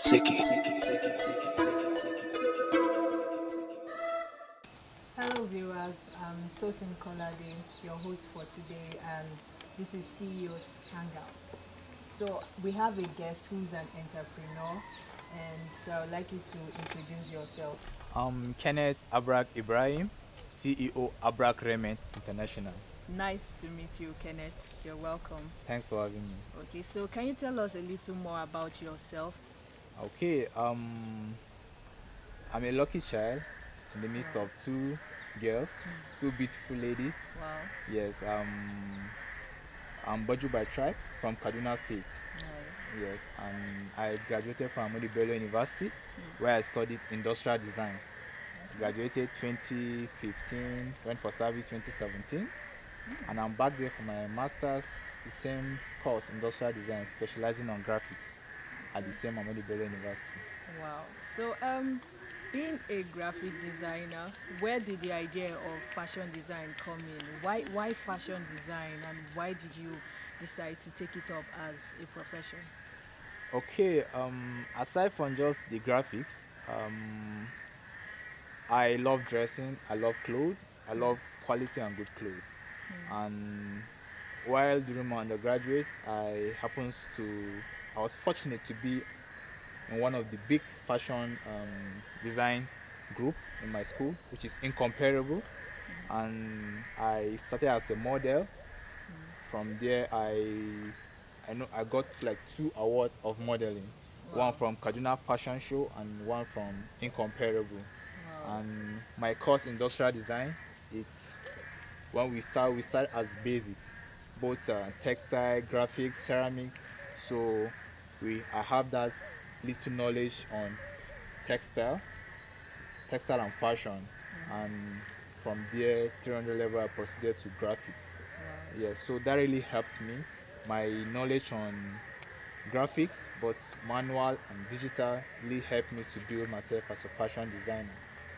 Sicky. Hello viewers, I'm Tosin Kolade, your host for today, and this is CEO's Hangout. So we have a guest who's an entrepreneur, and so I'd like you to introduce yourself. Kenneth ABRAK IBRAHIM, CEO ABRAK RAIMENT International. Nice to meet you, Kenneth. You're welcome. Thanks for having me. Okay, so can you tell us a little more about yourself? Okay, I'm a lucky child in the midst Wow. of two girls, two beautiful ladies. Wow. Yes, I'm Baju by tribe from Kaduna State. Nice. Yes, and I graduated from AHMADU BELLO University, where I studied industrial design. Graduated 2015, went for service 2017, and I'm back there for my master's, the same course, industrial design, specializing on graphics at the same AHMADU BELLO University. Wow. So being a graphic designer, where did the idea of fashion design come in? Why fashion design, and why did you decide to take it up as a profession? Okay, aside from just the graphics, I love dressing, I love clothes, I love quality and good clothes. And while during my undergraduate, I was fortunate to be in one of the big fashion design group in my school, which is incomparable. And I started as a model. From there, I know I got like 2 awards of modeling, one Wow. from Kaduna Fashion Show and one from Incomparable. Wow. And my course industrial design, it's when we start as basic, both textile, graphics, ceramics. So I have that little knowledge on textile, textile and fashion, and from there 300 level I proceeded to graphics. Wow. Yes, so that really helped me. My knowledge on graphics, but manual and digital, really helped me to build myself as a fashion designer.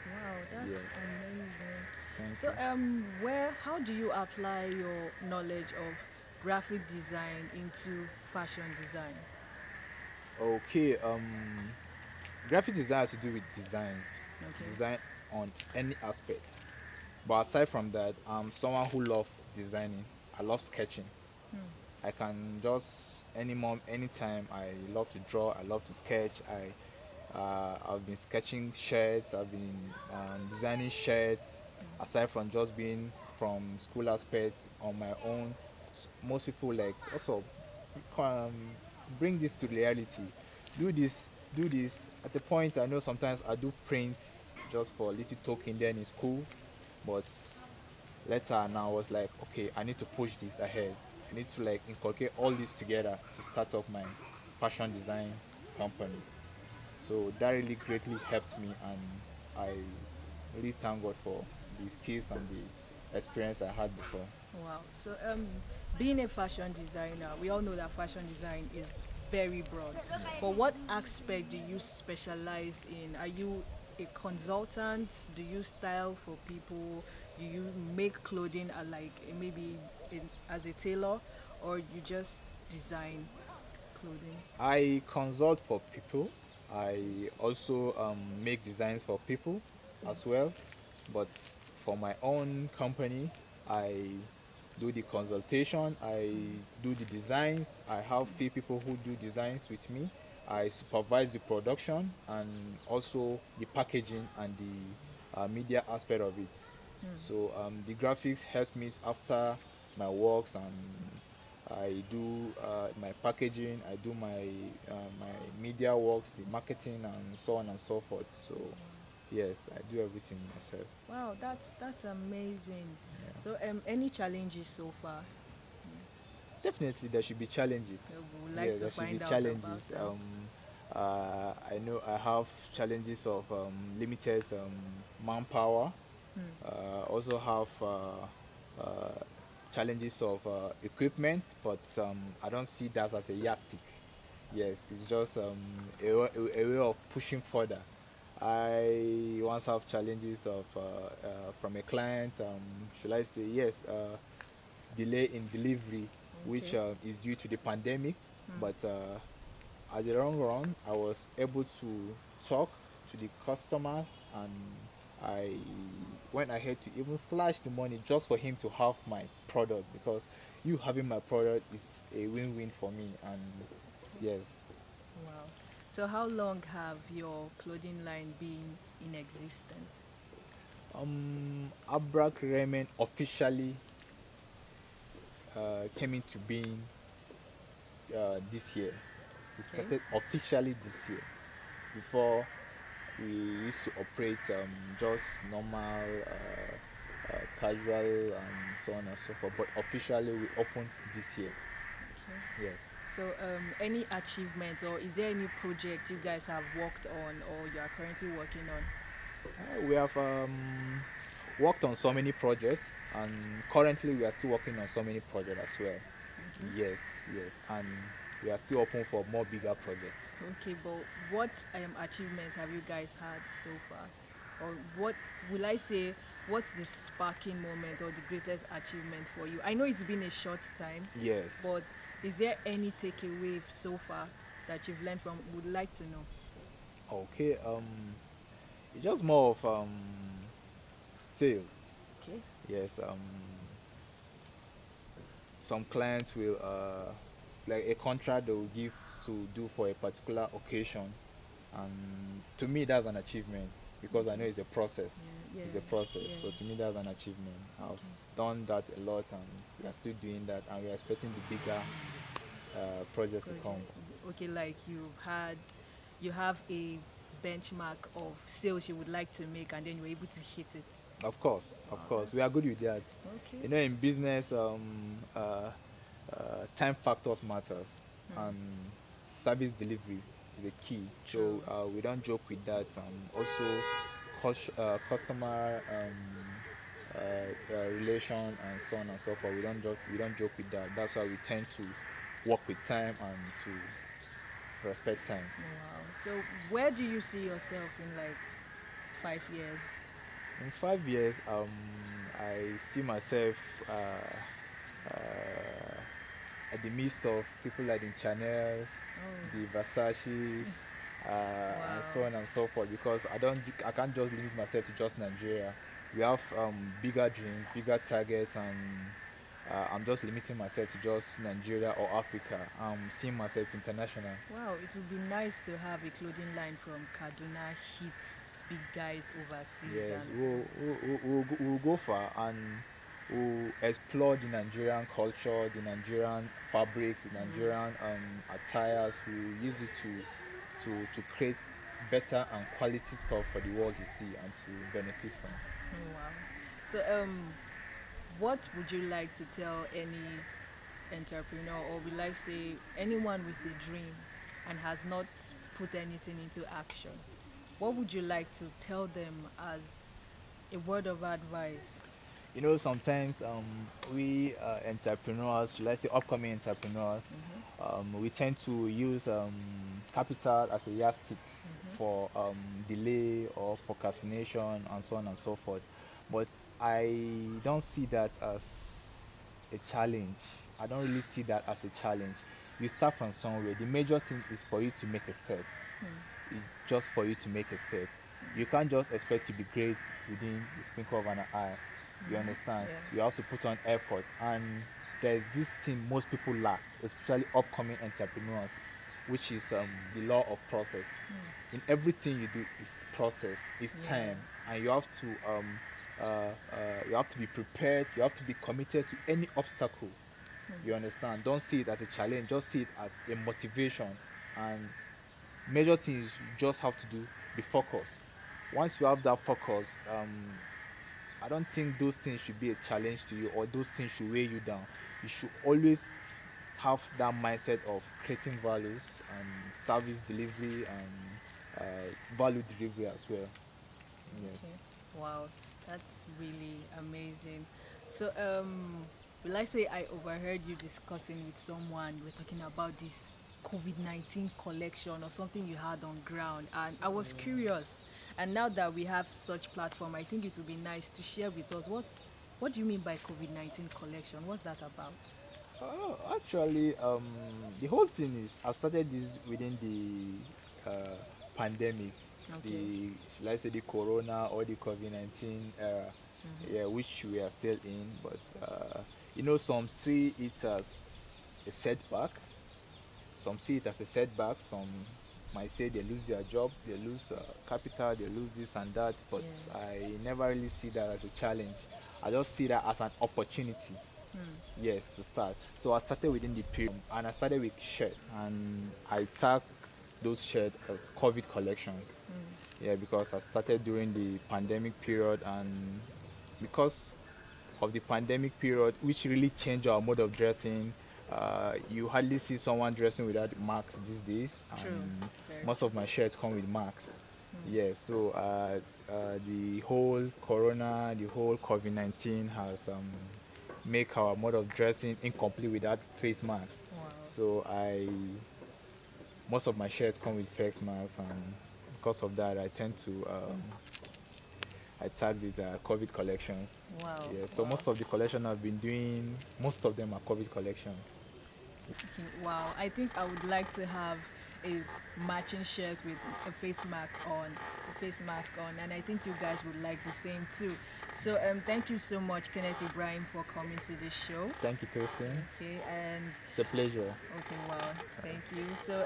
Wow, that's Yes, amazing. thank So you. how do you apply your knowledge of graphic design into fashion design? Okay, graphic design has to do with designs, Okay. design on any aspect. But aside from that, I'm someone who loves designing. I love sketching. I can just anytime. I love to draw. I love to sketch. I've been sketching shirts. I've been designing shirts. Aside from just being from school aspects on my own, most people like also um, bring this to reality. Do this, do this. At a point, I know sometimes I do print just for a little token. Then in school, but later now I was like, okay, I need to push this ahead. I need to like inculcate all this together to start up my fashion design company. So that really greatly helped me, and I really thank God for the skills and the experience I had before. Wow. So being a fashion designer, we all know that fashion design is very broad. But what aspect do you specialize in? Are you a consultant? Do you style for people? Do you make clothing like maybe as a tailor, or you just design clothing? I consult for people. I also make designs for people as well. But for my own company, I do the consultation, I do the designs. I have few people who do designs with me. I supervise the production and also the packaging and the media aspect of it. So the graphics helps me after my works, and I do my packaging, I do my media works, the marketing, and so on and so forth. So yes, I do everything myself. Wow, that's amazing. Yeah. So any challenges so far? Definitely, there should be challenges. We would like Yeah, to there should be find out about challenges. them. I know I have challenges of limited manpower. Also have challenges of equipment, but I don't see that as a yardstick. Yes, it's just a way of pushing further. I once have challenges of from a client. Should I say yes? Delay in delivery, which Okay. is due to the pandemic, but at the long run, I was able to talk to the customer, and I went ahead to even slash the money just for him to have my product, because you having my product is a win-win for me. And yes, Wow. So how long have your clothing line been in existence? ABRAK Raiment officially came into being this year. We Okay. started officially this year. Before, we used to operate just normal, casual, and so on and so forth. But officially, we opened this year. Okay. Yes. So, any achievements, or is there any project you guys have worked on or you are currently working on? We have worked on so many projects, and currently we are still working on so many projects as well. Yes, yes, and we are still open for more bigger projects. Okay, but what achievements have you guys had so far? Or what will I say, what's the sparking moment or the greatest achievement for you? I know it's been a short time, Yes. but is there any takeaway so far that you've learned from? Would like to know. Okay. It's just more of sales. Okay. Yes. Some clients will like a contract they will give to do for a particular occasion, and to me that's an achievement, because I know it's a process. Yeah, It's a process. yeah. So to me that's an achievement. I've done that a lot, and we are still doing that, and we are expecting the bigger projects to come. Project. Okay, like you have a benchmark of sales you would like to make, and then you're able to hit it. Of course, Wow, of course, we are that's good with that. okay. You know, in business, time factors matters, and service delivery is a key. True. So we don't joke with that. Also, customer relation and so on and so forth. We don't joke with that. That's why we tend to work with time and to respect time. Wow. So where do you see yourself in like 5 years? In 5 years, I see myself at the midst of people like the Chanels, Oh, the Versace's, and so wow. on and so forth. Because I can't just limit myself to just Nigeria. We have bigger dreams, bigger targets, and I'm just limiting myself to just Nigeria or Africa. I'm seeing myself international. Wow, it would be nice to have a clothing line from Kaduna hit big guys overseas Yes, and we'll go far, and we'll explore the Nigerian culture, the Nigerian fabrics, the Nigerian attires. We'll use it to create better and quality stuff for the world to see and to benefit from. oh, wow. So what would you like to tell any entrepreneur, or we like say anyone with a dream and has not put anything into action? What would you like to tell them as a word of advice? You know, sometimes we entrepreneurs, let's say upcoming entrepreneurs, we tend to use capital as a yardstick for delay or procrastination and so on and so forth. But I don't see that as a challenge. I don't really see that as a challenge. You start from somewhere. The major thing is for you to make a step. It's just for you to make a step. You can't just expect to be great within the sprinkle of an eye. You understand? Yeah. You have to put on effort, and there's this thing most people lack, especially upcoming entrepreneurs, which is the law of process. In everything you do, is process, it's Yeah. time, and you have to be prepared. You have to be committed to any obstacle. You understand? Don't see it as a challenge. Just see it as a motivation, and major things you just have to do, be focused. Once you have that focus, I don't think those things should be a challenge to you, or those things should weigh you down. You should always have that mindset of creating values and service delivery and value delivery as well. Yes. Okay. Wow, that's really amazing. So, will I say I overheard you discussing with someone? You were talking about this COVID-19 collection or something you had on ground, and I was curious. And now that we have such platform, I think it would be nice to share with us what do you mean by COVID-19 collection? What's that about? Oh, actually, the whole thing is I started this within the pandemic, Okay. the should I say the Corona or the COVID-19 era, yeah, which we are still in. But some see it as a setback, some see it as a setback. Some might say they lose their job, they lose capital, they lose this and that. But Yeah. I never really see that as a challenge. I just see that as an opportunity, yes, to start. So I started within the period, and I started with shirt, and I tag those shirts as COVID collections. Yeah, because I started during the pandemic period, and because of the pandemic period, which really changed our mode of dressing. You hardly see someone dressing without masks these days, True. and Very most true. of my shirts come with masks. Yeah, so the whole corona, the whole COVID-19 has make our mode of dressing incomplete without face masks. Wow. So most of my shirts come with face masks, and because of that, I tend to I tagged it COVID collections. Wow. Yeah, so Wow. most of the collection I've been doing, most of them are COVID collections. Okay, wow. I think I would like to have a matching shirt with a face mask on, and I think you guys would like the same too. So thank you so much, Kenneth Ibrahim, for coming to this show. Thank you, Tosin. Okay, and It's a pleasure. okay, wow, thank you. So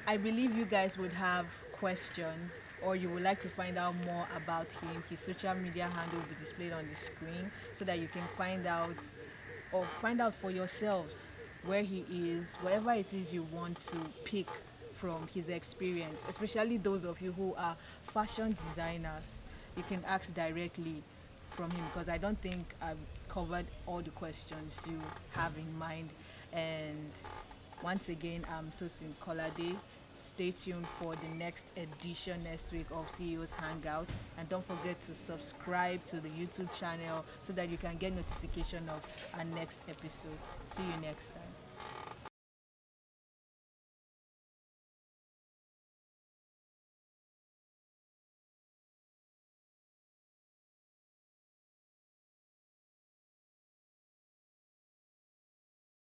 I believe you guys would have questions or you would like to find out more about him. His social media handle will be displayed on the screen so that you can find out for yourselves where he is, wherever it is you want to pick from his experience, especially those of you who are fashion designers. You can ask directly from him because I don't think I've covered all the questions you have in mind. And once again, I'm Tosin Kolade. Stay tuned for the next edition next week of CEO's Hangout. And don't forget to subscribe to the YouTube channel so that you can get notification of our next episode. See you next time.